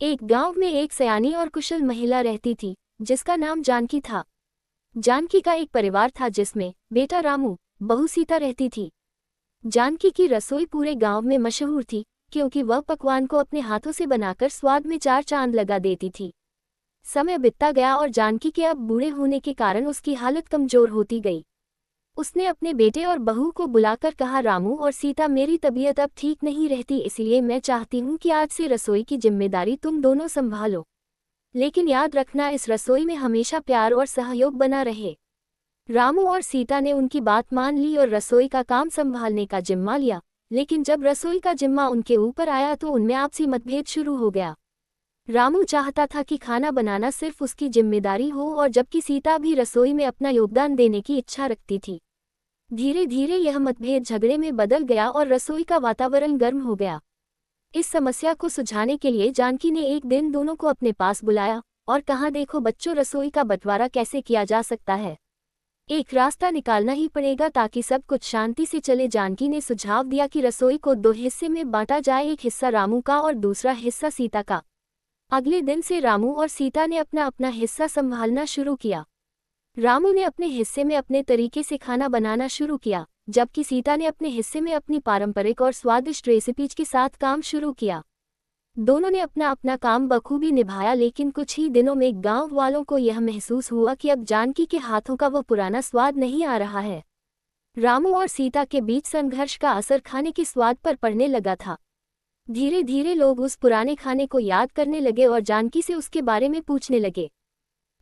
एक गांव में एक सयानी और कुशल महिला रहती थी, जिसका नाम जानकी था। जानकी का एक परिवार था जिसमें बेटा रामू, बहू सीता रहती थी। जानकी की रसोई पूरे गांव में मशहूर थी, क्योंकि वह पकवान को अपने हाथों से बनाकर स्वाद में चार चांद लगा देती थी। समय बीतता गया और जानकी के अब बूढ़े होने के कारण उसकी हालत कमजोर होती गई। उसने अपने बेटे और बहू को बुलाकर कहा, रामू और सीता, मेरी तबीयत अब ठीक नहीं रहती, इसलिए मैं चाहती हूँ कि आज से रसोई की जिम्मेदारी तुम दोनों संभालो। लेकिन याद रखना, इस रसोई में हमेशा प्यार और सहयोग बना रहे। रामू और सीता ने उनकी बात मान ली और रसोई का काम संभालने का जिम्मा लिया। लेकिन जब रसोई का जिम्मा उनके ऊपर आया तो उनमें आपसी मतभेद शुरू हो गया। रामू चाहता था कि खाना बनाना सिर्फ उसकी जिम्मेदारी हो, और जबकि सीता भी रसोई में अपना योगदान देने की इच्छा रखती थी। धीरे धीरे यह मतभेद झगड़े में बदल गया और रसोई का वातावरण गर्म हो गया। इस समस्या को सुलझाने के लिए जानकी ने एक दिन दोनों को अपने पास बुलाया और कहा, देखो बच्चों, रसोई का बंटवारा कैसे किया जा सकता है। एक रास्ता निकालना ही पड़ेगा ताकि सब कुछ शांति से चले। जानकी ने सुझाव दिया कि रसोई को दो हिस्से में बांटा जाए, एक हिस्सा रामू का और दूसरा हिस्सा सीता का। अगले दिन से रामू और सीता ने अपना अपना हिस्सा संभालना शुरू किया। रामू ने अपने हिस्से में अपने तरीके से खाना बनाना शुरू किया, जबकि सीता ने अपने हिस्से में अपनी पारंपरिक और स्वादिष्ट रेसिपीज के साथ काम शुरू किया। दोनों ने अपना अपना काम बखूबी निभाया, लेकिन कुछ ही दिनों में गांव वालों को यह महसूस हुआ कि अब जानकी के हाथों का वो पुराना स्वाद नहीं आ रहा है। रामू और सीता के बीच संघर्ष का असर खाने के स्वाद पर पड़ने लगा था। धीरे धीरे लोग उस पुराने खाने को याद करने लगे और जानकी से उसके बारे में पूछने लगे।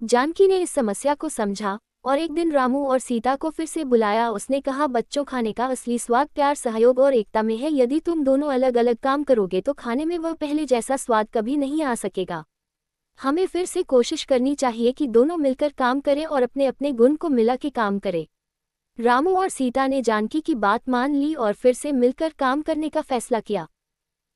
जानकी ने इस समस्या को समझा और एक दिन रामू और सीता को फिर से बुलाया। उसने कहा, बच्चों, खाने का असली स्वाद प्यार, सहयोग और एकता में है। यदि तुम दोनों अलग अलग काम करोगे तो खाने में वह पहले जैसा स्वाद कभी नहीं आ सकेगा। हमें फिर से कोशिश करनी चाहिए कि दोनों मिलकर काम करें और अपने अपने गुण को मिला के काम करें। रामू और सीता ने जानकी की बात मान ली और फिर से मिलकर काम करने का फैसला किया।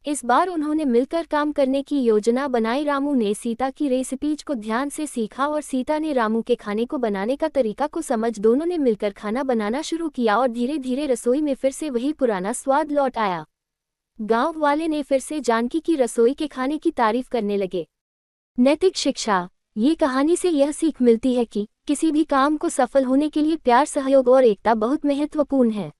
इस बार उन्होंने मिलकर काम करने की योजना बनाई। रामू ने सीता की रेसिपीज को ध्यान से सीखा और सीता ने रामू के खाने को बनाने का तरीका को समझ दोनों ने मिलकर खाना बनाना शुरू किया और धीरे धीरे रसोई में फिर से वही पुराना स्वाद लौट आया। गांव वाले ने फिर से जानकी की रसोई के खाने की तारीफ करने लगे। नैतिक शिक्षा। ये कहानी से यह सीख मिलती है कि किसी भी काम को सफल होने के लिए प्यार, सहयोग और एकता बहुत महत्वपूर्ण है।